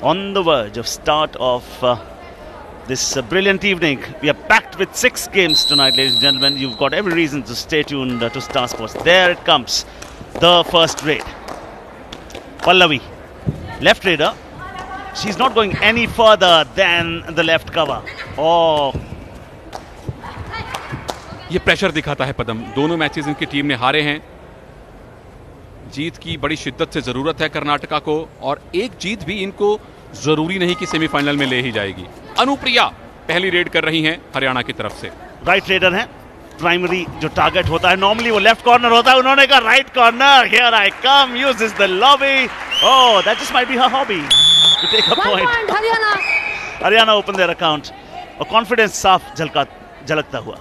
On the verge of start of this brilliant evening. We are packed with 6 games tonight, ladies and gentlemen. You've got every reason to stay tuned to Star Sports. There it comes, the first raid. Pallavi, left raider. She's not going any further than the left cover. Oh. ये pressure दिखाता है पदम। दोनों matches इनकी team ने हारे हैं। जीत की बड़ी शिद्दत से जरूरत है कर्नाटका को, और एक जीत भी इनको जरूरी नहीं कि सेमीफाइनल में ले ही जाएगी। अनुप्रिया पहली रेड कर रही हैं हरियाणा की तरफ से। राइट रेडर हैं। प्राइमरी जो टारगेट होता है नॉर्मली वो लेफ्ट कॉर्नर होता है, उन्होंने कहा right corner. Here I come, use this the lobby. Oh, that just might be her hobby to take a point. Haryana open their account और कॉन्फिडेंस साफ झलकता हुआ।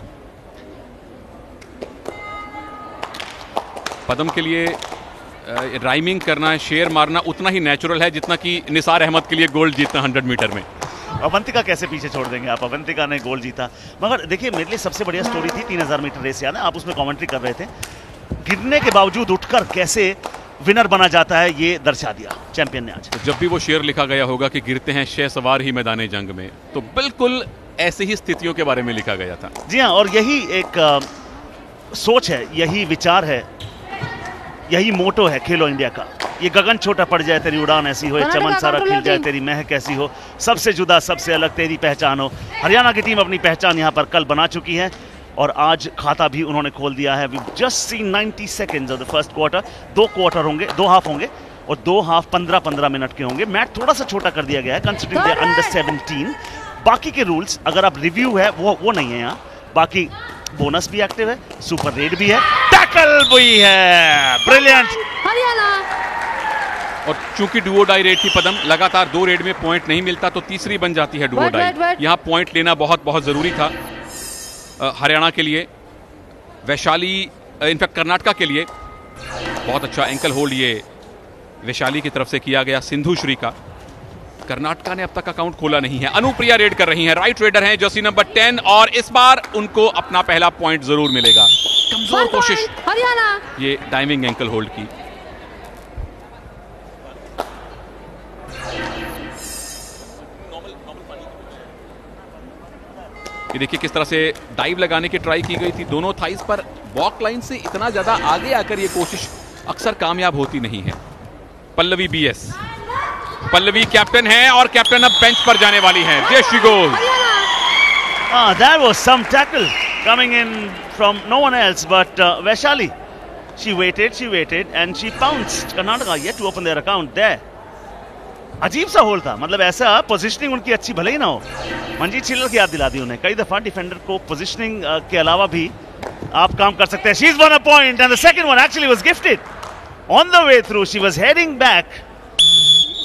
पदम के लिए राइमिंग करना, शेयर मारना उतना ही नेचुरल है जितना कि निसार अहमद के लिए गोल्ड जीतना 100 मीटर में। अवंतिका कैसे पीछे छोड़ देंगे आप? अवंतिका ने गोल्ड जीता। मगर देखिए, मेरे लिए सबसे बढ़िया स्टोरी थी 3000 मीटर रेस, याद है आप उसमें कमेंट्री कर रहे थे। गिरने के बावजूद उठकर कैसे विनर बना जाता है, ये दर्शा दिया चैंपियन ने आज। तो जब भी वो शेयर लिखा गया होगा कि गिरते हैं शह सवार ही मैदाने जंग में, तो बिल्कुल ऐसे ही स्थितियों के बारे में लिखा गया था। जी हाँ, और यही एक सोच है, यही विचार है, यही मोटो है खेलो इंडिया का। ये गगन छोटा पड़ जाए तेरी उड़ान ऐसी हो, चमन सारा खिल जाए तेरी महक ऐसी हो, सबसे जुदा सबसे अलग तेरी पहचान हो। हरियाणा की टीम अपनी पहचान यहाँ पर कल बना चुकी है और आज खाता भी उन्होंने खोल दिया है। We just seen 90 seconds of the first quarter. 2 quarter होंगे, 2 हाफ होंगे और 2 हाफ 15-15 मिनट के होंगे। मैच थोड़ा सा छोटा कर दिया गया है कंसिडरिंग दे अंडर 17। बाकी के रूल्स अगर आप रिव्यू है वो नहीं है यहाँ। बाकी बोनस भी एक्टिव है, सुपर रेड भी है, टैकल भी है। ब्रिलियंट हरियाणा। और चूंकि डुओ डाई रेड थी पदम, लगातार 2 रेड में पॉइंट नहीं मिलता तो तीसरी बन जाती है डुओ डाई। यहाँ पॉइंट लेना बहुत बहुत जरूरी था हरियाणा के लिए। वैशाली, इनफैक्ट कर्नाटका के लिए बहुत अच्छा एंकल होल्ड ये वैशाली की तरफ से किया गया सिंधु श्री का। कर्नाटका ने अब तक अकाउंट खोला नहीं है। अनुप्रिया रेड कर रही हैं, राइट रेडर हैं, जर्सी नंबर 10, और इस बार उनको अपना पहला पॉइंट जरूर मिलेगा। कमजोर कोशिश हरियाणा, ये डाइविंग एंकल होल्ड की। ये देखिए किस तरह से डाइव लगाने की ट्राई की गई थी दोनों थाइस पर। वॉक लाइन से इतना ज्यादा आगे आकर ये कोशिश अक्सर कामयाब होती नहीं है। पल्लवी BS, पल्लवी कैप्टन है और कैप्टन अब बेंच पर जाने वाली है। जयश्री गोल। That was some tackle coming in from no one else but Vaishali. She waited and she pounced. Karnataka yet to open their account there. अजीब सा होल था, मतलब ऐसा पोजीशनिंग उनकी अच्छी भले ही ना हो। मंजीत चिल्लर की याद दिला दी उन्हें। कई दफा डिफेंडर को पोजीशनिंग के अलावा भी आप काम कर सकते हैं। She is one a point and the second one actually was gifted on the way through. She was heading back,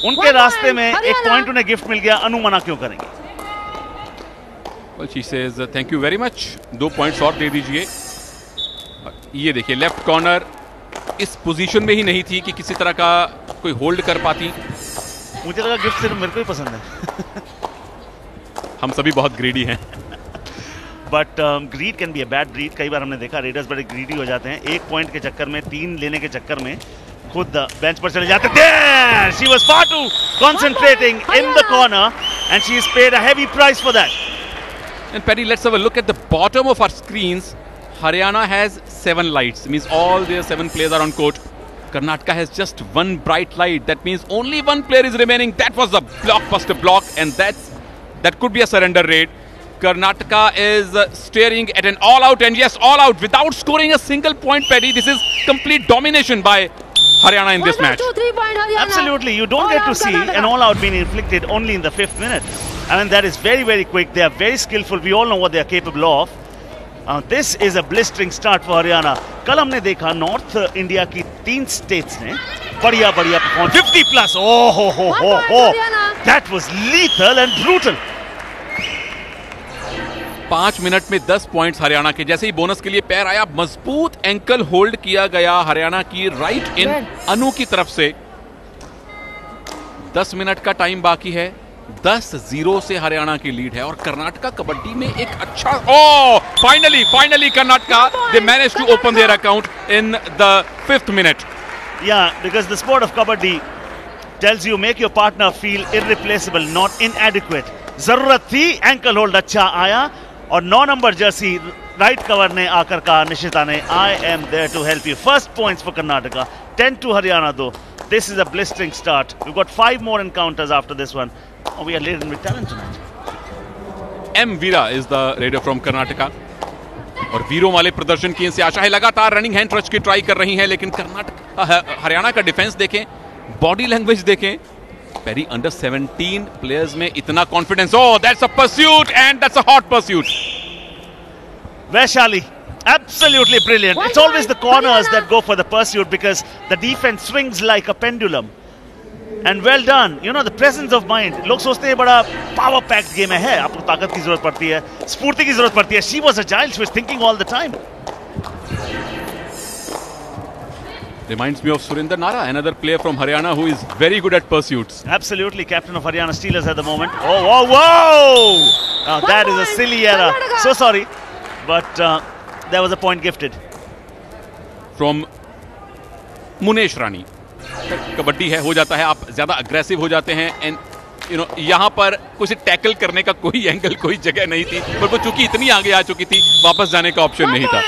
उनके रास्ते में एक पॉइंट उन्हें गिफ्ट मिल गया। अनु मना क्यों करेंगे? Well, she says thank you very much, 2 points और दे दीजिए। ये देखिए लेफ्ट कॉर्नर इस पोजीशन में ही नहीं थी कि किसी तरह का कोई होल्ड कर पाती। मुझे लगा गिफ्ट सिर्फ मेरे को ही पसंद है। हम सभी बहुत ग्रीडी हैं। But greed can be a bad greed. कई बार हमने देखा रेडर्स बड़े ग्रीडी हो जाते हैं, 1 पॉइंट के चक्कर में, 3 लेने के चक्कर में खुद बेंच पर चले जाते। There! She was far too concentrating in the corner and she is paid a heavy price for that. And Paddy, let's have a look at the bottom of our screens. Haryana has 7 lights, means all their 7 players are on court. Karnataka has just 1 bright light. That means only 1 player is remaining. That was a blockbuster block, and that could be a surrender raid. Karnataka is staring at an all-out, and yes, all-out without scoring a single point. Paddy, this is complete domination by Haryana in this match. 2, 3 point Haryana. Absolutely, you don't get to see an all-out being inflicted only in the 5th minute. I mean, that is very, very quick. They are very skillful. We all know what they are capable of. This is a blistering start for Haryana. कल हमने देखा north India की 3 states ने बढ़िया perform 50+। हो that was lethal and brutal. 5 minute में 10 points Haryana के। जैसे ही बोनस के लिए पैर आया, मजबूत एंकल होल्ड किया गया हरियाणा की राइट इन अनु की तरफ से। 10 मिनट का टाइम बाकी है। 10-0 से हरियाणा की लीड है और कर्नाटका कबड्डी में एक अच्छा finally Karnataka they manage to open their account in the 5th minute. Yeah, because the sport of kabaddi tells you make your partner feel irreplaceable, not inadequate. जरूरत थी, एंकल होल्ड अच्छा आया और 9 नंबर जर्सी राइट कवर ने आकर कहा निशिता ने I am there to help you. First points for Karnataka, 10 to Haryana though. This is a blistering start. We've got 5 more encounters after this one. Oh, we are laden with talent tonight. M. Veera is the raider from Karnataka. और वीरों वाले प्रदर्शन की इनसे आशा है। लगातार running hand touch की try कर रही हैं, लेकिन कर्नाटक हरियाणा का डिफेंस देखें, बॉडी लैंग्वेज देखें। पेरी अंडर 17 प्लेयर्स में इतना confidence. Oh, that's a pursuit and that's a hot pursuit. Vaishali, absolutely brilliant. It's always the corners that go for the pursuit because the defense swings like a pendulum. And well done. You know, the presence of mind. लोग सोचते हैं बड़ा power packed game है, आपको ताकत की जरूरत पड़ती है, स्फूर्ति की जरूरत पड़ती है. She was agile. She was thinking all the time. Reminds me of Surinder Nara, another player from Haryana who is very good at pursuits. Absolutely, captain of Haryana Steelers at the moment. Oh, whoa, whoa! Now that is a silly error. So sorry, but there was a point gifted. From Munesh Rani. Kabaddi है, हो जाता है, आप ज्यादा aggressive हो जाते हैं and you know यहाँ पर कुछ टैकल करने का कोई एंगल, कोई जगह नहीं थी, पर वो चूंकि इतनी आगे आ चुकी थी, वापस जाने का ऑप्शन नहीं था।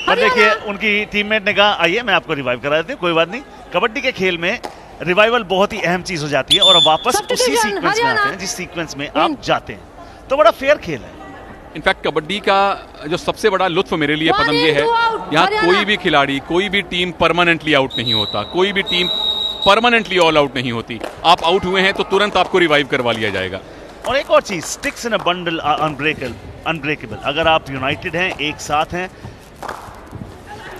पर देखिए उनकी टीममेट ने कहा आइए मैं आपको रिवाइव करा देती हूँ, कोई बात नहीं। कबड्डी के खेल में रिवाइवल बहुत ही अहम चीज हो जाती है और वापस उसी सीक्वेंस में आते हैं जिस सीक्वेंस में आप जाते हैं, तो बड़ा फेयर खेल है। इनफैक्ट कबड्डी का जो सबसे बड़ा लुत्फ मेरे लिए पदम ये है, यहाँ कोई भी खिलाड़ी, कोई भी टीम परमानेंटली आउट नहीं होता, कोई भी टीम परमानेंटली ऑल आउट नहीं होती। आप आउट हुए हैं तो तुरंत आपको रिवाइव करवा लिया जाएगा। और एक और चीज, sticks in a bundle unbreakable. अगर आप यूनाइटेड हैं, एक साथ हैं,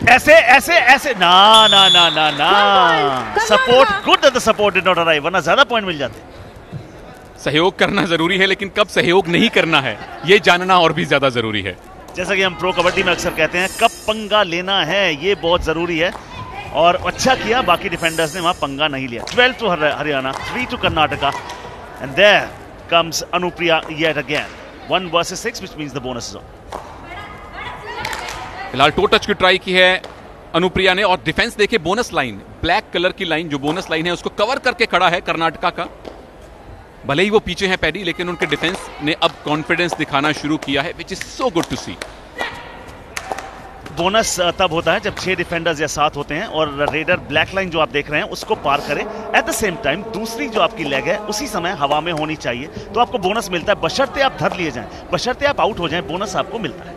ऐसे ऐसे ऐसे ना ना ना ना ना, support good that the support did not arrive, वरना ज्यादा पॉइंट मिल जाते। सहयोग करना जरूरी है, लेकिन कब सहयोग नहीं करना है ये जानना और भी ज्यादा जरूरी है। जैसा कि हम प्रो कबड्डी में अक्सर कहते हैं, कब पंगा लेना है ये बहुत जरूरी है, और अच्छा किया बाकी डिफेंडर्स ने वहां पंगा नहीं लिया। 12 to Haryana, 3 to Karnataka, and there comes Anupriya yet again. 1 versus 6 which means the bonus is on. फिलहाल टो टच की ट्राई की है अनुप्रिया ने, और डिफेंस देखिए, बोनस लाइन, ब्लैक कलर की लाइन जो बोनस लाइन है उसको कवर करके खड़ा है कर्नाटका का। भले ही वो पीछे हैं पैडी, लेकिन उनके डिफेंस ने अब कॉन्फिडेंस दिखाना शुरू किया है, which is so good to see. Bonus तब होता है जब 6 डिफेंडर्स या 7 होते हैं और रेडर ब्लैक लाइन जो आप देख रहे हैं उसको पार करे, एट द सेम टाइम दूसरी जो आपकी लेग है उसी समय हवा में होनी चाहिए, तो आपको बोनस मिलता है, बशर्ते आप धर लिए जाएं, बशर्ते आप आउट हो जाएं, बोनस आपको मिलता है।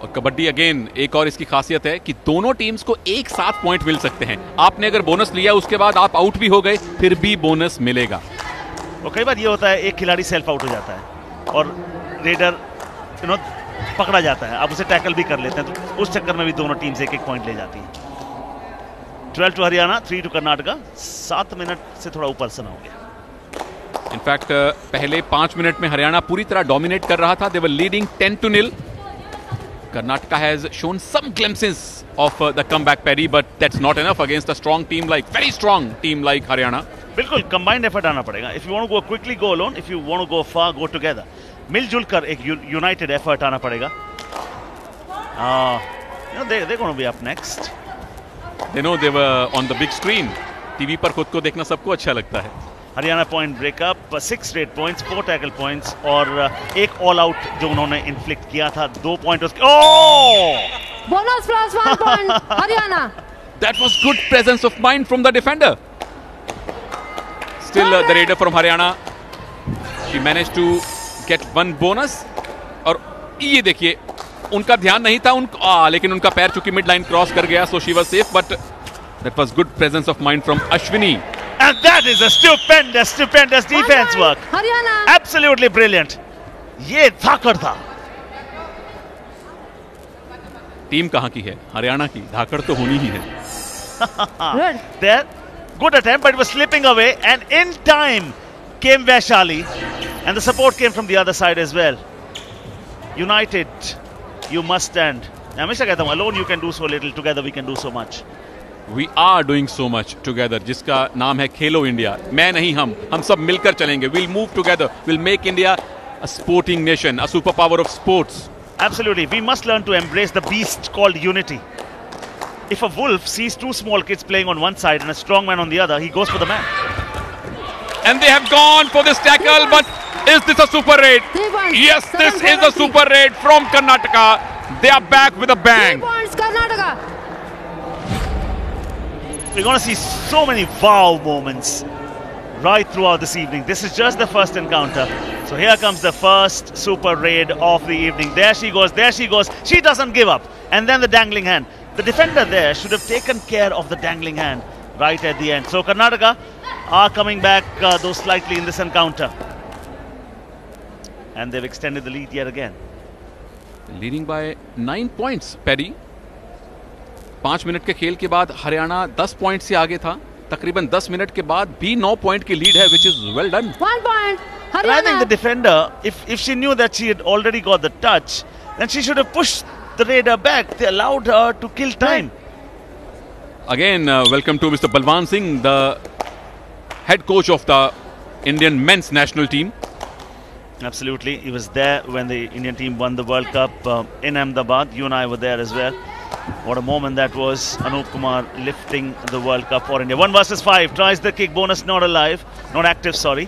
और कबड्डी अगेन एक और इसकी खासियत है कि दोनों टीम्स को एक साथ पॉइंट मिल सकते हैं। आपने अगर बोनस लिया उसके बाद आप आउट भी हो गए, फिर भी बोनस मिलेगा। और कई बार ये होता है एक खिलाड़ी सेल्फ आउट हो जाता है और रेडर पकड़ा जाता है, आप उसे टैकल भी कर लेते हैं, तो उस चक्कर में भी दोनों टीम्स एक एक पॉइंट ले जाती हैं। 12 to Haryana, 3 to Karnataka. 7 minute से थोड़ा ऊपर सना हो गया। इनफैक्ट पहले 5 मिनट में हरियाणा पूरी तरह डोमिनेट कर रहा था, दे वर leading 10-0। Karnataka has shown some glimpses of the comeback, Perry, but that's not enough against a strong team like, very strong team like Haryana. बिल्कुल combined effort आना पड़ेगा। If you want to go quickly, go alone. If you want to go far, go together. मिलजुल कर एक united effort आना पड़ेगा। They're going to be up next. They know they were on the big screen. TV पर खुद को देखना सबको अच्छा लगता है। Haryana point breakup, 6 straight points, 4 tackle points और एक ऑल आउट जो उन्होंने इन्फ्लिक्ट किया था, 2 पॉइंट उसके। Bonus plus 1 point Haryana. That was good presence of mind from the defender. Still the raider from Haryana, she managed to get 1 bonus। और ये देखिए उनका ध्यान नहीं था, लेकिन उनका पैर चूंकि मिड लाइन क्रॉस कर गया, so she was safe, but that was good presence of mind from Ashwini. And that is a stupendous defense work. Haryana. Absolutely brilliant. ये धाकड़ था। टीम कहां की है? हरियाणा की। धाकड़ तो होनी ही है। There, good attempt, but it was slipping away, and in time came Vaishali, and the support came from the other side as well. United, you must stand. मैं हमेशा कहता हूँ, alone you can do so little, together we can do so much. We are doing so much together, जिसका नाम है खेलो India. मैं नहीं, हम सब मिलकर चलेंगे। We'll move together. We'll make India a sporting nation, a superpower of sports. Absolutely. We must learn to embrace the beast called unity. If a wolf sees 2 small kids playing on one side and a strong man on the other, he goes for the man. and they have gone for this tackle, but is this a super raid? 3 points. Yes, this 7 is a super raid from Karnataka. They are back with a 3 bang. points, Karnataka. We're going to see so many wow moments right throughout this evening. This is just the first encounter. So here comes the first super raid of the evening. There she goes, there she goes. She doesn't give up. And then the dangling hand. The defender there should have taken care of the dangling hand right at the end. So Karnataka are coming back, though slightly, in this encounter. And they've extended the lead yet again. Leading by 9 points, Paddy. 5 minute के खेल के बाद Haryana 10 point से आगे था. तकरीबन 10 minute के बाद भी 9 पॉइंट की लीड है, which is well done. 1 point, And I think the Haryana. defender, if she knew that she had already got the touch, then she should have pushed the raider back. They allowed her to kill time. Again, welcome to Mr. Balwan Singh, the head coach of the Indian men's national team. Absolutely. He was there when the Indian team won the World Cup in Ahmedabad. You and I were there as well. What a moment that was. Anup Kumar lifting the World Cup for India. 1 versus 5. Tries the kick. Bonus not alive. Not active, sorry.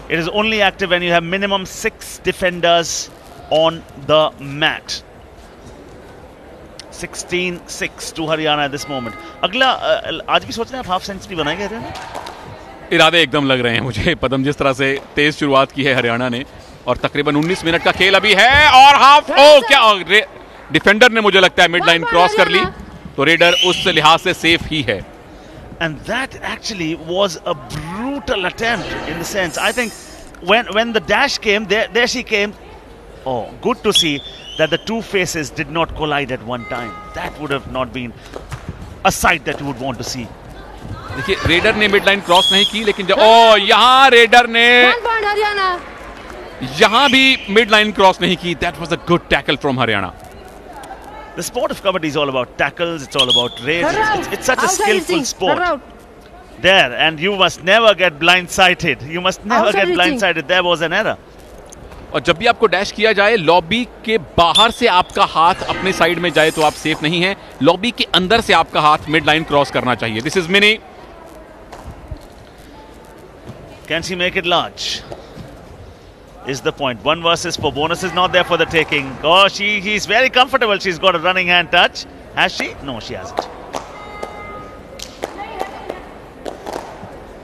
It is only active when you have minimum 6 defenders on the mat. 16-6 to Haryana at this moment. अगला आज भी सोच रहे हैं आप half century बनाएंगे हरियाणा? इरादे एकदम लग रहे हैं मुझे पदम, जिस तरह से तेज शुरुआत की है हरियाणा ने. और तकरीबन 19 मिनट का खेल अभी है और हाफ. ओ क्या डिफेंडर ने मुझे लगता है मिड लाइन क्रॉस कर ली, तो रेडर उस लिहाज से सेफ ही है. And that actually was a brutal attempt in the sense. I think when the dash came, there she came. Oh, good to see that the two faces did not collide at one time. That would have not been a sight that you would want to see. देखिए raider ने mid line cross नहीं की, लेकिन जब यहाँ raider ने 1 point, Haryana. यहाँ भी मिड लाइन क्रॉस नहीं की. That was a good tackle from Haryana. The sport of kabaddi is all about tackles. It's all about raids. It's such a Outside skillful reaching. sport. Her out. There, and you must never get blindsided. You must never Outside get reaching. blindsided. There was an error. और जब भी आपको dash किया जाए, lobby के बाहर से आपका हाथ अपने साइड में जाए तो आप सेफ नहीं है. लॉबी के अंदर से आपका हाथ मिड लाइन क्रॉस करना चाहिए. This is mini. Can she make it large? Is the point. 1 versus 4. Bonus is not there for the taking. Oh, he's very comfortable. She's got a running hand touch. Has she? No, she hasn't.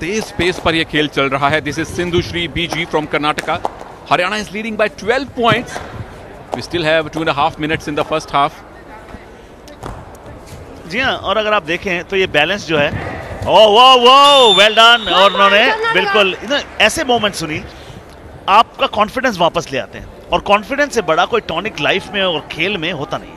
तेज pace पर यह खेल चल रहा है. This is Sindhushree BG from Karnataka. Haryana is leading by 12 points. We still have 2.5 minutes in the first half. जी हाँ, और अगर आप देखें तो ये बैलेंस जो है, वो वेल डन. और उन्होंने बिल्कुल ऐसे मोमेंट सुनी, आपका कॉन्फिडेंस वापस ले आते हैं. और कॉन्फिडेंस से बड़ा कोई टॉनिक लाइफ में और खेल में होता नहीं है.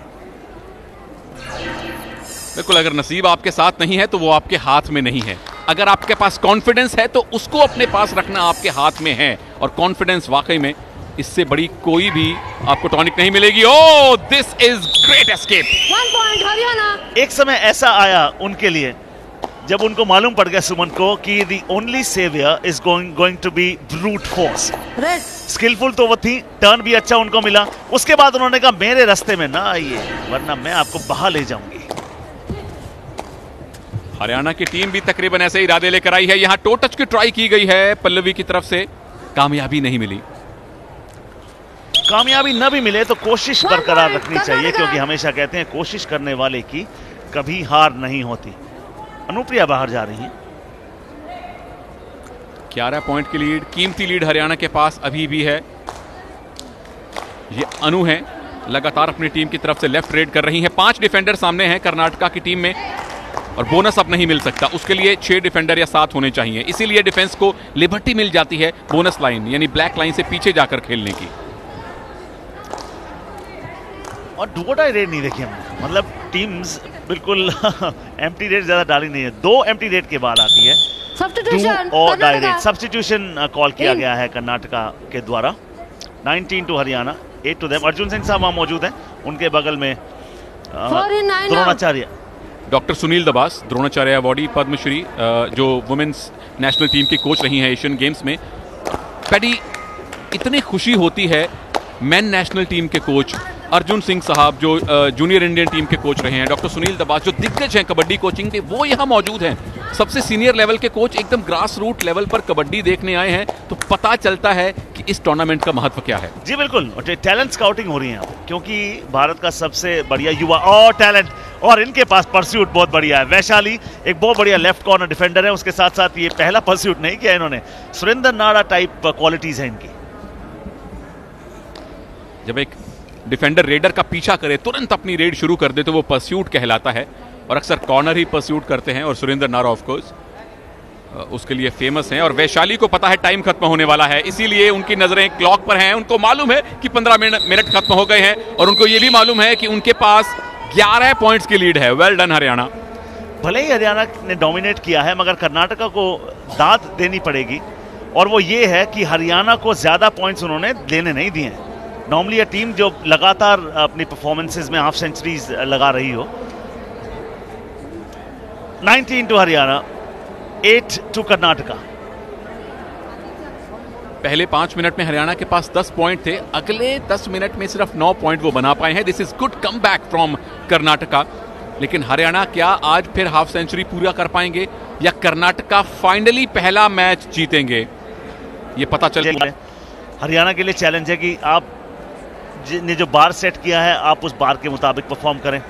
बिल्कुल, अगर नसीब आपके साथ नहीं है तो वो आपके हाथ में नहीं है. अगर आपके पास कॉन्फिडेंस है तो उसको अपने पास रखना आपके हाथ में है. और कॉन्फिडेंस वाकई में इससे बड़ी कोई भी आपको टॉनिक नहीं मिलेगी. Oh, this is great escape. 1 point, Haryana. एक समय ऐसा आया उनके लिए जब उनको मालूम पड़ गया, सुमन को, कि the only saviour is going to be brute force. Red. Skillful तो वो थी, टर्न भी अच्छा उनको मिला. उसके बाद उन्होंने कहा मेरे रास्ते में ना आइए, वरना मैं आपको बहा ले जाऊंगी. हरियाणा की टीम भी तकरीबन ऐसे इरादे लेकर आई है. यहां टो टच की ट्राई की गई है पल्लवी की तरफ से, कामयाबी नहीं मिली. कामयाबी न भी मिले तो कोशिश बरकरार रखनी चाहिए, क्योंकि हमेशा कहते हैं कोशिश करने वाले की कभी हार नहीं होती. अनुप्रिया बाहर जा रही है. 11 पॉइंट की लीड, कीमती लीड हरियाणा के पास अभी भी है. ये अनु है, लगातार अपनी टीम की तरफ से लेफ्ट रेड कर रही है. 5 डिफेंडर सामने हैं कर्नाटका की टीम में, और बोनस अब नहीं मिल सकता. उसके लिए 6 डिफेंडर या 7 होने चाहिए. इसीलिए डिफेंस को लिबर्टी मिल जाती है बोनस लाइन यानी ब्लैक लाइन से पीछे जाकर खेलने की. और डुओडाई रेड नहीं देखी हमने. मतलब टीम्स बिल्कुल एम्प्टी रेड ज्यादा डाली नहीं है. 2 एम्प्टी रेड के बाद आती है Substitution. और डायरेक्ट Karnataka. सब्स्टिट्यूशन कॉल किया गया है कर्नाटका के द्वारा. 19 to Haryana, 8 to them. Arjun Singh साहब वहां मौजूद हैं, उनके बगल में 4 in 9 Dronacharya. Doctor Sunil Dabas, Dronacharya awardee, Padmashri, जो वुमेन्स नेशनल टीम की कोच रही हैं एशियन गेम्स में. पैडी, इतनी खुशी होती है मेन नेशनल टीम के कोच अर्जुन सिंह साहब, जो जूनियर इंडियन टीम के कोच रहे हैं, डॉक्टर सुनील दबास, जो दिग्गज हैं कबड्डी कोचिंग के, वो यहाँ मौजूद हैं. सबसे सीनियर लेवल के कोच एकदम ग्रास रूट लेवल पर कबड्डी देखने आए हैं, तो पता चलता है कि इस टूर्नामेंट का महत्व क्या है। जी बिल्कुल, टैलेंट स्काउटिंग हो रही है क्योंकि भारत का सबसे बढ़िया युवा और टैलेंट, और इनके पास परस्यूट बहुत बढ़िया है। वैशाली एक बहुत बढ़िया लेफ्ट कॉर्नर डिफेंडर है, उसके साथ साथ ये पहला परस्यूट नहीं किया इन्होंने, सुरेंद्र नाड़ा टाइप क्वालिटीज है इनकी। जब एक डिफेंडर रेडर का पीछा करे, तुरंत अपनी रेड शुरू कर दे, तो वो परस्यूट कहलाता है, और अक्सर कॉर्नर ही परस्यूट करते हैं, और सुरेंद्र नाड़ा ऑफ कोर्स उसके लिए फेमस हैं। और वैशाली को पता है टाइम खत्म होने वाला है, इसीलिए उनकी नजरें क्लॉक पर हैं। उनको मालूम है कि 15 मिनट खत्म हो गए हैं, और उनको यह भी मालूम है कि उनके पास 11 पॉइंट्स की लीड है। Well done Haryana. भले ही हरियाणा ने डोमिनेट किया है, मगर कर्नाटका को दाद देनी पड़ेगी, और वो ये है कि हरियाणा को ज्यादा पॉइंट्स उन्होंने देने नहीं दिए हैं। नॉर्मली ये टीम जो लगातार अपनी परफॉर्मेंसेस में हाफ सेंचुरीज लगा रही हो। 19 टू हरियाणा, 8 टू कर्नाटका। पहले 5 मिनट में हरियाणा के पास 10 पॉइंट थे, अगले 10 मिनट में सिर्फ 9 पॉइंट वो बना पाए हैं। This is good come back from Karnataka. लेकिन हरियाणा क्या आज फिर हाफ सेंचुरी पूरा कर पाएंगे, या कर्नाटका फाइनली पहला मैच जीतेंगे, ये पता चल गया। हरियाणा के लिए चैलेंज है कि आप ने जो बार सेट किया है, आप उस बार के मुताबिक परफॉर्म करें।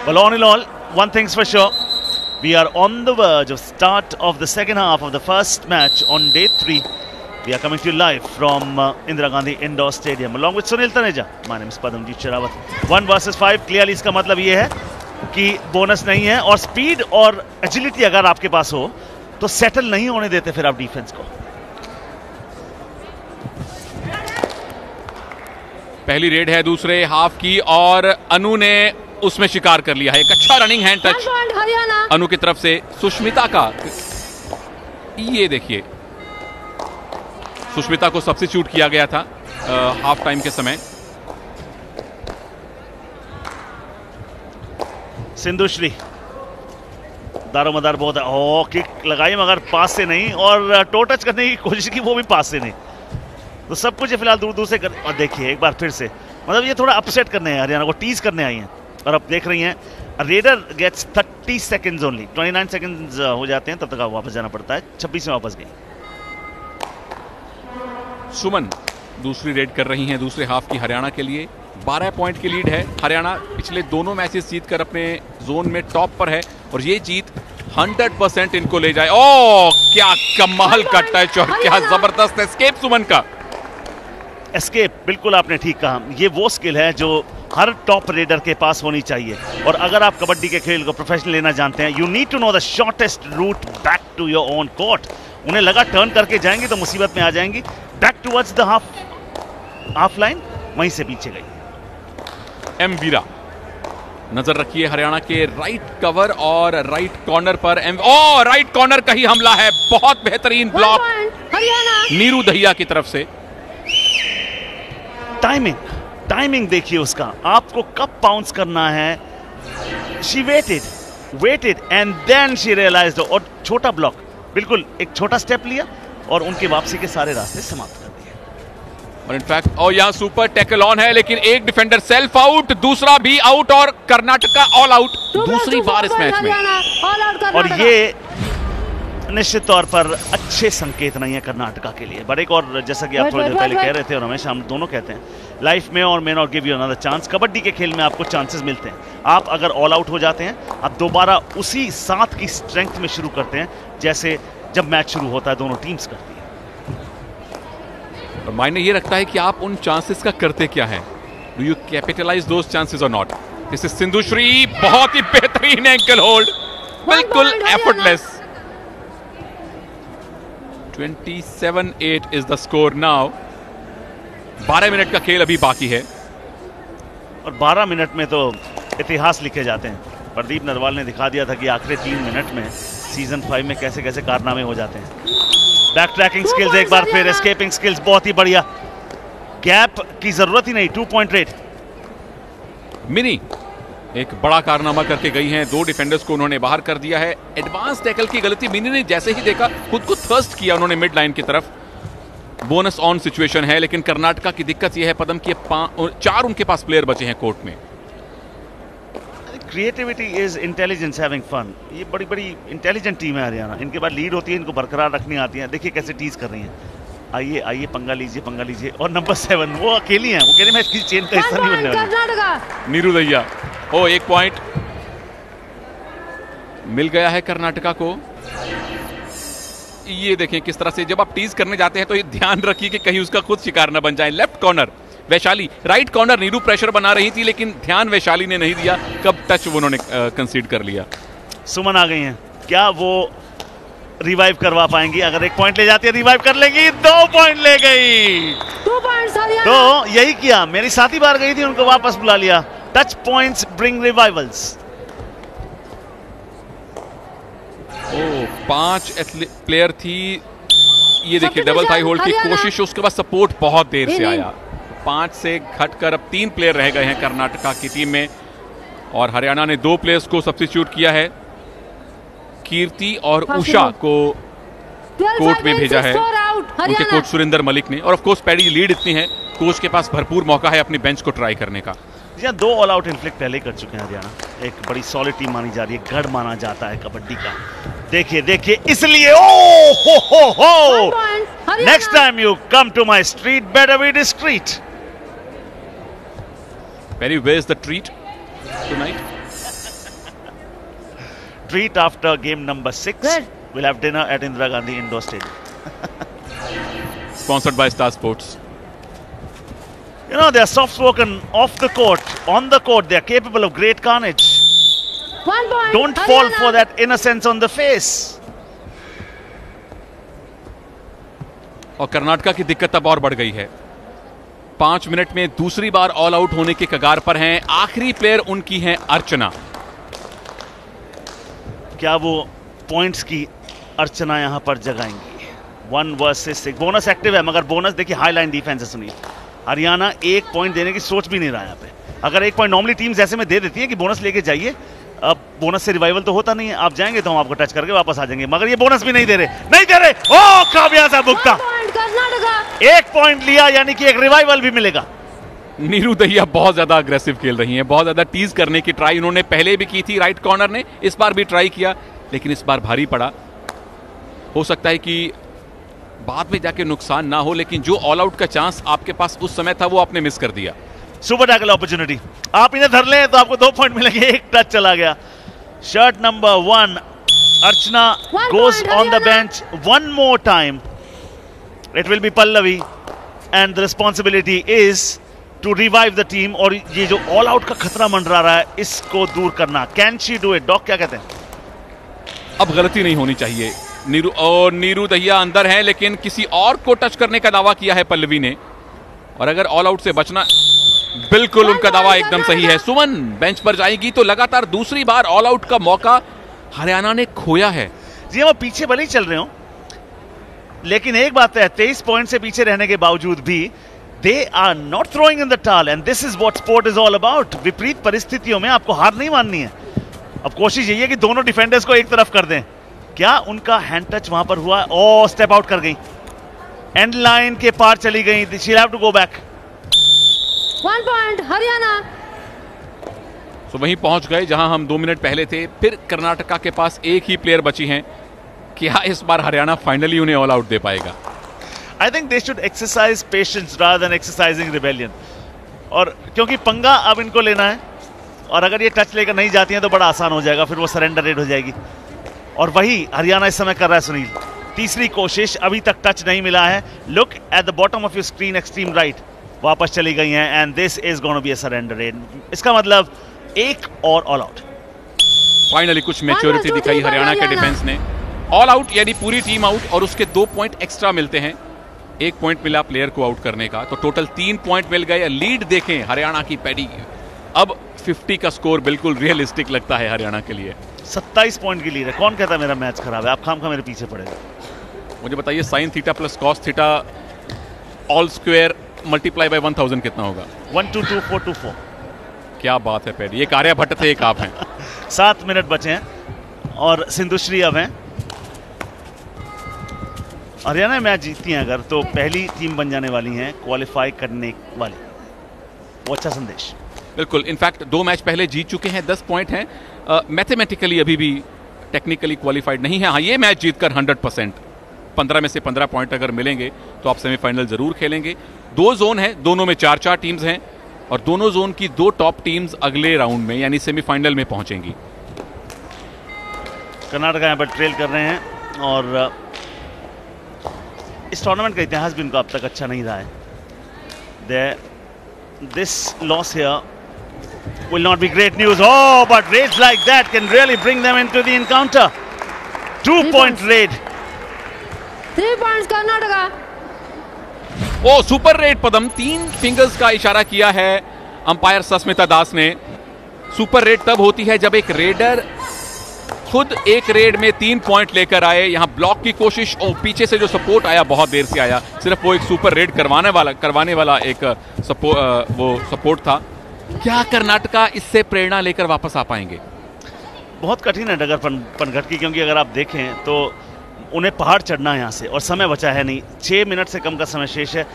Well, all in all, one thing's for sure, we are on the verge of start of the second half of the first match on day 3. We are coming to you live from Indira Gandhi Indoor Stadium along with Sunil Taneja. My name is Padamjeet Sherawat. 1 versus 5 clearly इसका मतलब ये है कि bonus नहीं है, और speed और agility अगर आपके पास हो तो सेटल नहीं होने देते फिर आप डिफेंस को। पहली रेड है दूसरे हाफ की, और अनु ने उसमें शिकार कर लिया है। एक अच्छा रनिंग हैंड टच अनु की तरफ से सुष्मिता का। ये देखिए, सुष्मिता को सब्स्टिट्यूट किया गया था हाफ टाइम के समय। सिंधुश्री दारोमदार बहुत है। ओ किक लगाई मगर पास से नहीं, और टो टच करने की कोशिश की, वो भी पास से नहीं। तो सब कुछ फिलहाल दूर दूर से कर। और देखिए एक बार फिर से, मतलब ये थोड़ा अपसेट करने हैं, हरियाणा को टीज करने आई हैं। और अब देख रही हैं raider gets 30 seconds only, 29 seconds हो जाते हैं, तब तक वापस जाना पड़ता है। 26 में वापस गई। सुमन दूसरी रेड कर रही हैं दूसरे हाफ की हरियाणा के लिए। 12 पॉइंट की लीड है हरियाणा, पिछले दोनों मैचेस जीतकर अपने जोन में टॉप पर है, और ये जीत 100% इनको ले जाए। ओ क्या कमाल का टच, और क्या जबरदस्त एस्केप सुमन का। एस्केप, बिल्कुल आपने ठीक कहा। ये वो स्किल है जो हर टॉप रेडर के पास होनी चाहिए, और अगर आप कबड्डी के खेल को प्रोफेशनल लेना जानते हैं, you need to know the shortest route back to your own court. उन्हें लगा टर्न करके जाएंगे तो मुसीबत में आ जाएंगी। Back towards the half line, वहीं से पीछे गई। एम वीरा, नजर रखिए हरियाणा के राइट कवर और राइट कॉर्नर पर। राइट कॉर्नर का ही हमला है, बहुत बेहतरीन ब्लॉक नीरू दहिया की तरफ से। टाइमिंग देखिए उसका, आपको कब बाउंस करना है। She waited and then she realised, और छोटा ब्लॉक, बिल्कुल एक छोटा स्टेप लिया और उनकी वापसी के सारे रास्ते समाप्त कर दिए। और इनफैक्ट यहां सुपर टैकल ऑन है, लेकिन एक डिफेंडर सेल्फ आउट, दूसरा भी आउट, और कर्नाटका ऑल आउट दूसरी बार इस मैच में। और ये निश्चित तौर पर अच्छे संकेत नहीं है कर्नाटका के लिए। बड़े और जैसा कि आप थोड़ी देर पहले कह रहे थे, और हमेशा हम दोनों कहते हैं, लाइफ में और may not give you another chance. Kabaddi के खेल में आपको चांसेस मिलते हैं। आप अगर ऑल आउट हो जाते हैं, आप दोबारा उसी 7 की स्ट्रेंथ में शुरू करते हैं जैसे जब मैच शुरू होता है दोनों टीम्स करती है। और मायने ये रखता है कि आप उन चांसेस का करते क्या है। Do you capitalise those chances or not. This is Sindhushree, बहुत ही बेहतरीन एंकल होल्ड, बिल्कुल effortless. 27-8 is the score now. 12 minute का खेल अभी बाकी है, और 12 मिनट में तो इतिहास लिखे जाते हैं। प्रदीप नरवाल ने दिखा दिया था कि आखिरी 3 मिनट में सीजन 5 में कैसे कैसे कारनामे हो जाते हैं। बैक ट्रैकिंग स्किल्स एक बार फिर, एस्केपिंग स्किल्स बहुत ही बढ़िया। गैप की जरूरत ही नहीं। 2 पॉइंट रेट। मिनी एक बड़ा कारनामा करके गई हैं, 2 डिफेंडर्स को उन्होंने बाहर कर दिया है। एडवांस टैकल की गलती मिनी ने जैसे ही देखा, खुद को थर्स्ट किया उन्होंने मिड लाइन की तरफ। बोनस ऑन सिचुएशन है, लेकिन कर्नाटका की दिक्कत यह है पदम कि 4 उनके पास प्लेयर बचे हैं कोर्ट में। Creativity is intelligence having fun. ये बड़ी बड़ी इंटेलिजेंट टीम है हरियाणा। इनके बाद लीड होती है, इनको बरकरार रखनी आती है। देखिए कैसे टीज कर रही हैं। आइए आइए, पंगा लीजिए। और नंबर 7 वो अकेली हैं, वो कह रही मैं इसकी चेन का हिस्सा नहीं बनने वाली। नीरू दहिया, ओ 1 पॉइंट मिल गया है कर्नाटका को। ये देखें किस तरह से जब आप टीज करने जाते हैं तो ये ध्यान रखिए कि कहीं उसका खुद शिकार न बन जाए। Left corner Vaishali, right corner Neeru pressure बना रही थी लेकिन ध्यान वैशाली ने नहीं दिया, कब टच उन्होंने कंसीड कर लिया। सुमन आ गई हैं, क्या वो रिवाइव करवा पाएंगी? अगर 1 पॉइंट ले जाती है रिवाइव कर लेंगी। 2 पॉइंट ले गई। 2 पॉइंट्स हरियाणा। तो यही किया, मेरी साथी बार गई थी, उनको वापस बुला लिया। Touch points bring revivals. 5 player थी। ये देखिए डबल थाई होल्ड की कोशिश, उसके बाद सपोर्ट बहुत देर से आया। 5 से घटकर अब 3 प्लेयर रह गए हैं कर्नाटका की टीम में और हरियाणा ने 2 प्लेयर्स को सब्स्टिट्यूट किया है। कीर्ति और उषा को कोर्ट में भेजा है उनके कोच सुरेंद्र मलिक ने। और ऑफ कोर्स पैडी लीड इतनी है, कोच के पास भरपूर मौका है अपनी बेंच को ट्राई करने का। 2 ऑल आउट इन्फ्लिक्ट पहले ही कर चुके हैं हरियाणा। एक बड़ी सॉलिड टीम मानी जा रही है, गढ़ माना जाता है कबड्डी का। देखिए इसलिए हो next time you come to my street better be discreet. Perry, where's the treat tonight? Treat after game number 6. Good. We'll have dinner at Indira Gandhi Indoor Stadium. Sponsored by Star Sports. You know, they are soft-spoken off the court. On the court, they are capable of great carnage. 1 point. Don't fall for that innocence on the face. और कर्नाटका की दिक्कत अब और बढ़ गई है। 5 minute में दूसरी बार ऑल आउट होने के कगार पर हैं। आखिरी प्लेयर उनकी हैं अर्चना। क्या वो पॉइंट्स की अर्चना यहां पर जगाएंगी? 1 वर्सेस 6 बोनस एक्टिव है, मगर बोनस देखिए हाई लाइन डिफेंस है। सुनिए, हरियाणा 1 पॉइंट देने की सोच भी नहीं रहा यहाँ पे। अगर 1 पॉइंट नॉर्मली टीम्स ऐसे में दे देती है कि बोनस लेके जाइए, अब बोनस से रिवाइवल तो होता नहीं है, आप जाएंगे तो हम आपको टच करके वापस आ जाएंगे, मगर ये बोनस भी नहीं दे रहे। ओ काव्या भुगता 1 पॉइंट लिया, यानी कि एक रिवाइवल भी मिलेगा। नीरू दहिया बहुत ज्यादा अग्रेसिव खेल रही हैं, बहुत ज्यादा टीज करने की ट्राई उन्होंने पहले भी की थी राइट कॉर्नर ने, इस बार भी ट्राई किया लेकिन इस बार भारी पड़ा। हो सकता है कि बाद में जाके नुकसान ना हो, लेकिन जो ऑल आउट का चांस आपके पास उस समय था वो आपने मिस कर दिया। सुपर टैकल अपॉर्चुनिटी, आप इन्हें धर लें तो आपको 2 पॉइंट मिलेंगे। 1 टच चला गया। Shirt number 1 Archana goes on the bench 1 more time. It will be Pallavi and the responsibility is to revive the team. और ये जो ऑल आउट का खतरा मंडरा रहा है, इसको दूर करना। Can she do it? डॉक क्या कहते हैं? अब गलती नहीं होनी चाहिए। नीरू दहिया अंदर है, लेकिन किसी और को टच करने का दावा किया है पल्लवी ने, और अगर ऑल आउट से बचना, बिल्कुल उनका दावा एकदम सही है। सुमन बेंच पर जाएगी तो लगातार दूसरी बार ऑल आउट का मौका हरियाणा ने खोया है। जी वो पीछे भले ही चल रहे हो, लेकिन एक बात है, 23 पॉइंट से पीछे रहने के बावजूद भी they are not throwing in the towel, and this is what sport is all about. विपरीत परिस्थितियों में आपको हार नहीं माननी है। अब कोशिश यही है कि दोनों डिफेंडर्स को एक तरफ कर दें। क्या उनका हैंड टच वहां पर हुआ? ओ स्टेप आउट कर गई, एंड लाइन के पार चली गई। She have to go back. 1 point Haryana. तो वहीं पहुंच गए जहां हम 2 मिनट पहले थे। फिर कर्नाटका के पास एक ही प्लेयर बची हैं। क्या इस बार हरियाणा फाइनली उन्हें ऑल आउट दे पाएगा? आई think they should exercise patience rather than exercising rebellion. और क्योंकि पंगा अब इनको लेना है, और अगर ये टच लेकर नहीं जाती हैं तो बड़ा आसान हो जाएगा, फिर वो सरेंडर रेट हो जाएगी। और वही हरियाणा इस समय कर रहा है। सुनील, तीसरी कोशिश, अभी तक टच नहीं मिला है। Look at the bottom of your screen, extreme right, वापस चली गई हैं, and this is gonna be a surrender rate. इसका मतलब एक और ऑल आउट। फाइनली कुछ मैच्योरिटी दिखाई हरियाणा के डिफेंस ने। ऑल आउट यानी पूरी टीम आउट, और उसके 2 पॉइंट एक्स्ट्रा मिलते हैं। 1 पॉइंट मिला प्लेयर को आउट करने का, तो टोटल 3 पॉइंट मिल गए। लीड देखें हरियाणा की पैडी, अब 50 का स्कोर बिल्कुल रियलिस्टिक लगता है हरियाणा के लिए। 27 पॉइंट की लीड है। कौन कहता है मेरा मैच खराब है? आप खामखा मेरे पीछे पड़ेगा। मुझे बताइए, sine theta plus cos theta all square multiply by 1000 कितना होगा? 122424। क्या बात है पैडी, एक आर्यभट्ट थे, एक आप हैं। 7 मिनट बचे हैं और सिंधुश्री अब हैं। हरियाणा मैच जीतती हैं अगर, तो पहली टीम बन जाने वाली हैं क्वालिफाई करने वाली। वो अच्छा संदेश। बिल्कुल, इनफैक्ट 2 मैच पहले जीत चुके हैं, 10 पॉइंट हैं, मैथमेटिकली अभी भी टेक्निकली क्वालिफाइड नहीं है। हाँ, ये मैच जीतकर 100%, 15 में से 15 पॉइंट अगर मिलेंगे तो आप सेमीफाइनल जरूर खेलेंगे। 2 जोन है, दोनों में 4-4 टीम्स हैं और दोनों जोन की 2 टॉप टीम्स अगले राउंड में यानी सेमीफाइनल में पहुंचेंगी। कर्नाटका यहाँ पर ट्रेल कर रहे हैं और इस टूर्नामेंट का इतिहास भी उनका अब तक अच्छा नहीं रहा है। This loss here will not be great news. Oh, but raids like that can really bring them into the encounter. 2-point raid. 3 points Karnataka. O super red Padma, 3 fingers का इशारा किया है अंपायर सस्मिता दास ने। सुपर रेड तब होती है जब एक रेडर खुद एक रेड में 3 पॉइंट लेकर आए। यहां ब्लॉक की कोशिश और पीछे से जो सपोर्ट आया बहुत देर से आया, सिर्फ वो एक सुपर रेड करवाने वाला एक सपोर्ट था। क्या कर्नाटका इससे प्रेरणा लेकर वापस आ पाएंगे? बहुत कठिन है डगर पनघट की, क्योंकि अगर आप देखें तो उन्हें पहाड़ चढ़ना है यहाँ से और समय बचा है नहीं। 6 मिनट से कम का समय शेष है।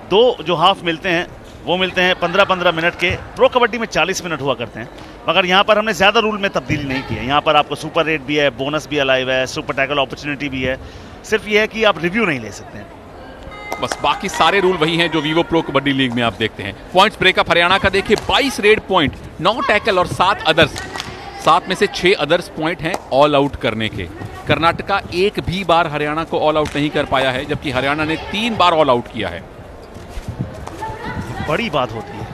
2 जो हाफ मिलते हैं वो मिलते हैं 15-15 मिनट के। प्रो कबड्डी में 40 मिनट हुआ करते हैं, मगर यहाँ पर हमने ज़्यादा रूल में तब्दीली नहीं की है। यहाँ पर आपको सुपर रेट भी है, बोनस भी अलाइव है, सुपर टैकल अपॉर्चुनिटी भी है। सिर्फ ये है कि आप रिव्यू नहीं ले सकते हैं, बस बाकी सारे रूल वही हैं जो वीवो प्रो कबड्डी लीग में आप देखते हैं। पॉइंट्स ब्रेकअप हरियाणा का देखिए, 22 रेड पॉइंट, 9 टैकल और 7 अदर्स। 7 में से 6 अदर्स पॉइंट हैं ऑल आउट करने के। कर्नाटका एक भी बार हरियाणा को ऑल आउट नहीं कर पाया है, जबकि हरियाणा ने 3 बार ऑल आउट किया है। बड़ी बात होती है,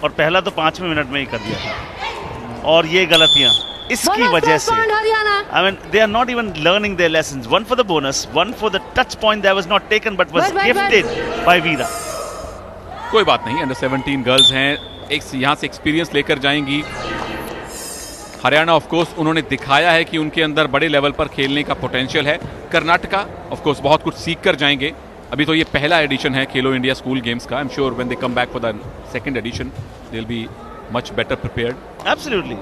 और पहला तो 5वें मिनट में ही कर दिया था। और ये गलतियां इसकी वजह से, I mean, they are not even learning their lessons. 1 for the bonus, 1 for the touch point that was not taken but was gifted by Veera. कोई बात नहीं, अंडर 17 गर्ल्स हैं, एक यहाँ से एक्सपीरियंस लेकर जाएंगी। हरियाणा ऑफ कोर्स उन्होंने दिखाया है कि उनके अंदर बड़े लेवल पर खेलने का पोटेंशियल है। कर्नाटका ऑफ कोर्स बहुत कुछ सीख कर जाएंगे। अभी तो ये पहला एडिशन है खेलो इंडिया स्कूल गेम्स का। I am sure when they come back for the second edition they will be much better prepared. Absolutely,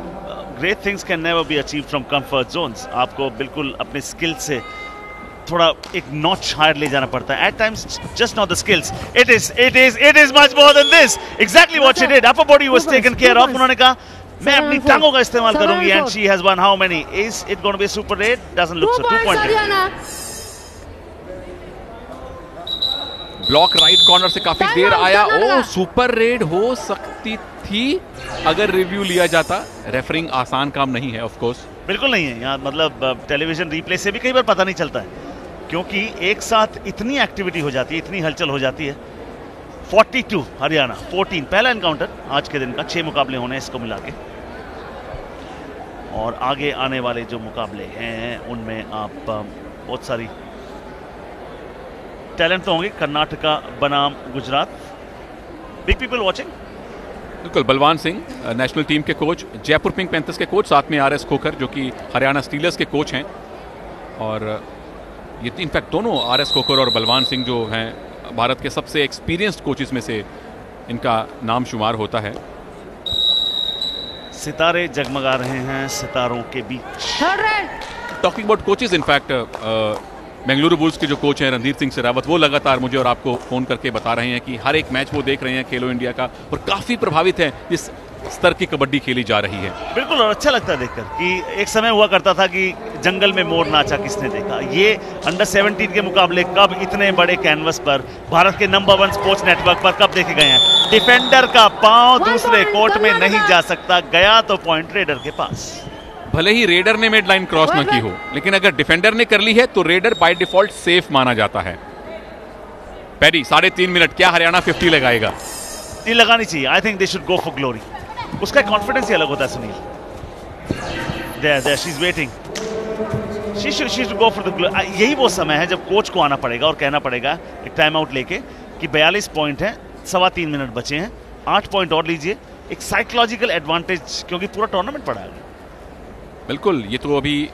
great things can never be achieved from comfort Jones. आपको बिल्कुल अपने skill से थोड़ा एक notch higher ले जाना पड़ता है। At times just not the skills, it is much more than this. Exactly what she did, upper body was taken care of. उन्होंने कहा मैं अपनी टांगों का इस्तेमाल करूंगी, and she has won how many. Is it going to be super raid? Doesn't look so. 2 point block right corner से काफी देर आया। ओ सुपर रेड हो सकती थी अगर रिव्यू लिया जाता। रेफरिंग आसान काम नहीं है ऑफ कोर्स, बिल्कुल नहीं है यहाँ। मतलब टेलीविजन रिप्ले से भी कई बार पता नहीं चलता है, क्योंकि एक साथ इतनी एक्टिविटी हो जाती है, इतनी हलचल हो जाती है। 42 हरियाणा 14, पहला एनकाउंटर आज के दिन का। 6 मुकाबले होने इसको मिला के, और आगे आने वाले जो मुकाबले हैं उनमें आप बहुत सारी टैलेंट तो होंगे। कर्नाटका बनाम गुजरात, बिग पीपल वाचिंग। बिल्कुल, बलवान सिंह नेशनल टीम के कोच, जयपुर पिंक पैंथर्स के कोच, साथ में आरएस खोकर जो कि हरियाणा स्टीलर्स के कोच हैं। और ये इनफैक्ट दोनों आरएस खोकर और बलवान सिंह जो हैं भारत के सबसे एक्सपीरियंस्ड कोचेस में से इनका नाम शुमार होता है। सितारे जगमगा रहे हैं सितारों के बीच। Talking about coaches, in fact Bengaluru Bulls के जो कोच हैं रणधीर सिंह शेरावत, वो लगातार मुझे और आपको फोन करके बता रहे हैं कि हर एक मैच वो देख रहे हैं खेलो इंडिया का और काफी प्रभावित हैं जिस स्तर की कबड्डी खेली जा रही है। बिल्कुल, और अच्छा लगता है देखकर कि एक समय हुआ करता था कि जंगल में मोर नाचा किसने देखा। ये अंडर 17 के मुकाबले कब इतने बड़े कैनवस पर, भारत के नंबर 1 स्पोर्ट्स नेटवर्क पर कब देखे गए हैं। डिफेंडर का पांव दूसरे कोर्ट में नहीं जा सकता, गया तो पॉइंट रेडर के पास। भले ही रेडर ने मिड लाइन क्रॉस न की हो, लेकिन अगर डिफेंडर ने कर ली है तो रेडर बाय डिफॉल्ट सेफ माना जाता है। पैडी 3.5 मिनट, क्या हरियाणा 50 लगाएगा? ये लगानी चाहिए। I think they should go for glory. उसका कॉन्फिडेंस ही अलग होता है Sunil. There she is waiting, she should go for the glory. यही वो समय है जब कोच को आना पड़ेगा और कहना पड़ेगा एक टाइम आउट लेके कि 42 पॉइंट है, 3.25 मिनट बचे हैं, 8 पॉइंट और लीजिए। एक साइकोलॉजिकल एडवांटेज, क्योंकि पूरा टूर्नामेंट पड़ा है। बिल्कुल, ये तो अभी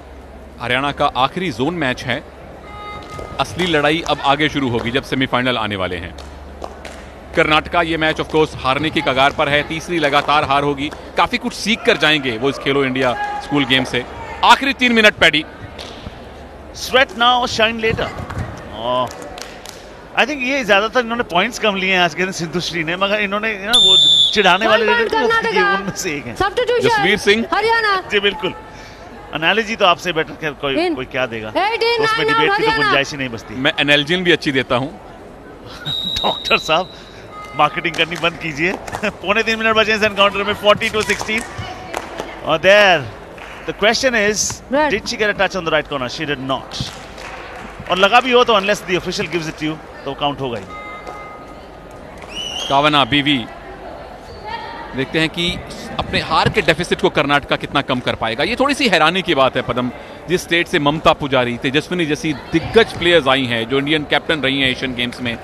हरियाणा का आखिरी जोन मैच है। असली लड़ाई अब आगे शुरू होगी जब सेमीफाइनल आने वाले हैं। कर्नाटका ये मैच ऑफ कोर्स हारने की कगार पर है, तीसरी लगातार हार होगी। काफी कुछ सीख कर जाएंगे वो इस खेलो इंडिया स्कूल गेम से। आखिरी 3 मिनट पैडी। Sweat now shine later. I think ये ज्यादातर इन्होंने पॉइंट्स कम लिए हैं आज के दिन सिद्धूश्री ने, मगर इन्होंने वो चिढ़ाने वाले उनमें से एक है जसवीर सिंह। हरियाणा। जी बिल्कुल, एनालॉजी तो आपसे बेटर कोई क्या देगा, तो उसमें डिबेट की तो गुंजाइश ही नहीं बचती। मैं एनालॉजी भी अच्छी देता हूँ। डॉक्टर साहब मार्केटिंग करनी बंद कीजिए। 3.25 मिनट बचे इस एनकाउंटर में, 40-16। और there the question is, did she get a touch on the right corner? She did not. और लगा भी हो तो unless the official gives it to you तो काउंट होगा ही। कावना बीवी, देखते हैं कि अपने हार के डेफिसिट को कर्नाटका कितना कम कर पाएगा। ये थोड़ी सी हैरानी की बात है पदम, जिस स्टेट से ममता पुजारी, तेजस्विनी जैसी दिग्गज प्लेयर्स आई हैं, जो इंडियन कैप्टन रही हैं एशियन गेम्स में,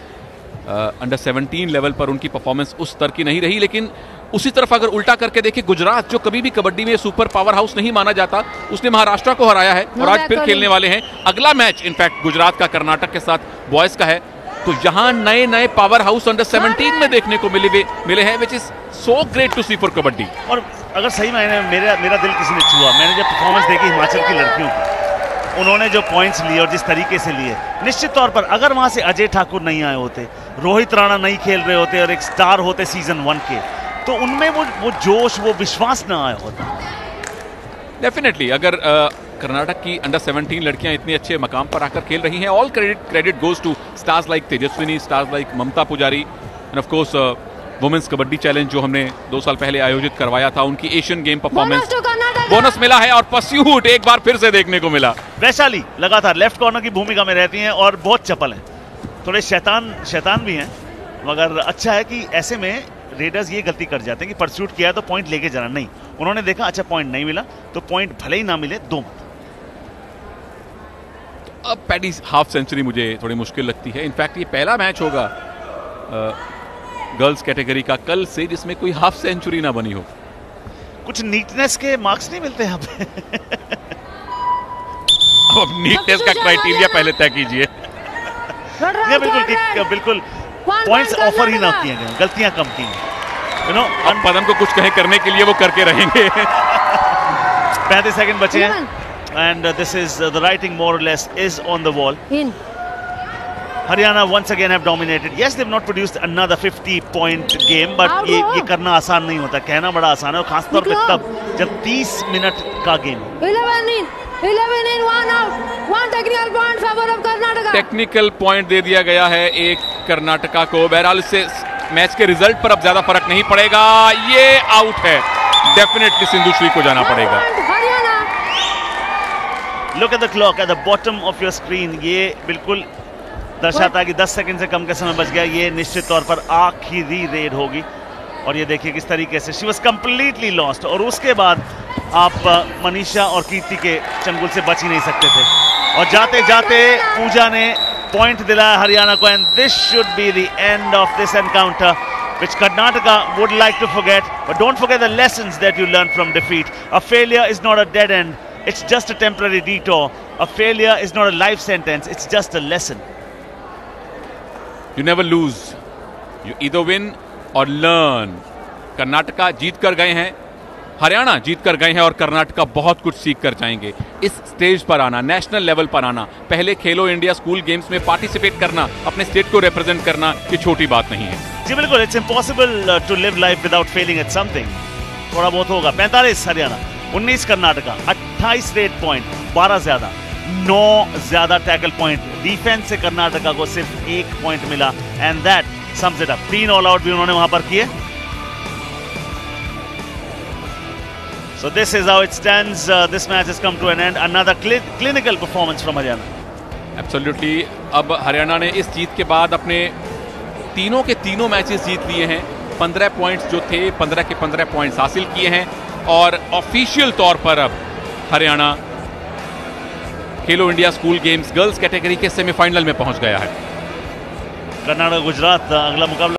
अंडर 17 लेवल पर उनकी परफॉर्मेंस उस स्तर की नहीं रही। लेकिन उसी तरफ अगर उल्टा करके देखें, गुजरात जो कभी भी कबड्डी में सुपर पावर हाउस नहीं माना जाता, उसने महाराष्ट्र को हराया है और आज फिर खेलने वाले हैं। अगला मैच इनफैक्ट गुजरात का कर्नाटक के साथ बॉयज का है। तो यहां नए नए पावर हाउस अंडर 17 में देखने को मिले हैं, which is so great to see for kabaddi. और अगर सही मायने में मेरा दिल किसी ने छुआ, मैंने जब परफॉर्मेंस देखी हिमाचल की लड़कियों की, उन्होंने जो पॉइंट्स लिए और जिस तरीके से लिए, निश्चित तौर पर अगर वहां से अजय ठाकुर नहीं आए होते, रोहित राणा नहीं खेल रहे होते और एक स्टार होते सीजन 1 के, तो उनमें वो जोश, वो विश्वास ना आया होता। डेफिनेटली अगर कर्नाटक की अंडर 17 लड़कियां इतने अच्छे मकाम पर आकर खेल रही हैं, all credit goes to stars like Tejaswini, stars like Mamta Pujari, and of course women's kabaddi challenge जो हमने 2 साल पहले आयोजित करवाया था, उनकी एशियन गेम परफॉर्मेंस बोनस मिला है। और परस्यूट एक बार फिर से देखने को मिला। वैशाली लगातार लेफ्ट कॉर्नर की भूमिका में रहती हैं और बहुत चपल हैं, थोड़े शैतान भी हैं, मगर अच्छा है कि ऐसे में रेडर्स ये गलती कर जाते हैं कि परस्यूट किया तो पॉइंट लेके जाना नहीं। उन्होंने देखा अच्छा पॉइंट नहीं मिला तो पॉइंट भले ही ना मिले, 2 मत। अब पैडी हाफ सेंचुरी मुझे थोड़ी मुश्किल लगती है। इनफैक्ट ये पहला मैच होगा गर्ल्स कैटेगरी का कल से जिसमें कोई हाफ सेंचुरी ना बनी हो। कुछ नीटनेस के मार्क्स नहीं मिलते यहाँ पे। अब नीटनेस का क्राइटेरिया पहले तय कीजिए। बिल्कुल पॉइंट्स ऑफर ही ना किए गए, गलतियां कम की गई। अब पदम को कुछ कहे करने के लिए वो करके रहेंगे। 35 सेकंड बचे हैं and this is the writing more or less is on the wall. Haryana once again have dominated. Yes, they've not produced another 50-point game, but ये करना आसान नहीं होता, कहना बड़ा आसान है, और खासतौर पे तब जब 30 मिनट का गेम हो। 11 in 1 out, 1 technical point favor of Karnataka. Technical point दे दिया गया है एक कर्नाटका को। बहरहाल इससे मैच के रिजल्ट पर अब ज्यादा फर्क नहीं पड़ेगा। ये आउट है, डेफिनेटली सिंधुश्री को जाना पड़ेगा। Look at the clock at the bottom of your screen. ये बिल्कुल दर्शाता है कि 10 सेकंड से कम का समय बच गया। ये निश्चित तौर पर आखिरी रेड होगी और ये देखिए किस तरीके से शी वाज कंप्लीटली लॉस्ट। और उसके बाद आप मनीषा और कीर्ति के चंगुल से बच ही नहीं सकते थे। और जाते जाते पूजा ने पॉइंट दिलाया हरियाणा को, and this should be the end of this encounter which Karnataka would like to forget. But don't forget the lessons that you learned from defeat. A failure is not a dead end. It's just a temporary detour. A failure is not a life sentence. It's just a lesson. You never lose. You either win or learn. Karnataka जीत कर गए हैं, हरियाणा जीत कर गए हैं और कर्नाटका बहुत कुछ सीख कर जाएंगे। इस स्टेज पर आना, नेशनल लेवल पर आना, पहले खेलो इंडिया स्कूल गेम्स में पार्टिसिपेट करना, अपने स्टेट को रिप्रेजेंट करना, ये छोटी बात नहीं है। जी बिल्कुल, it's impossible to live life without failing at something. थोड़ा बहुत होगा। 45 हरियाणा, 19 कर्नाटका, 28 रेड पॉइंट, 12 ज्यादा, 9 ज्यादा टैकल पॉइंट। डिफेंस से कर्नाटका को सिर्फ 1 पॉइंट मिला, and that sums it up. 3 all out भी उन्होंने वहां पर किए। So this is how it stands. This match has come to an end. Another clinical performance from Haryana. Absolutely. अब हरियाणा ने इस जीत के बाद अपने तीनों के तीनों मैचेस जीत लिए हैं। 15 पॉइंट्स जो थे, 15 के 15 पॉइंट्स हासिल किए हैं और ऑफिशियल तौर पर अब हरियाणा खेलो India school games girls category के सेमीफाइनल में पहुंच गया है। कर्नाटक गुजरात अगला मुकाबला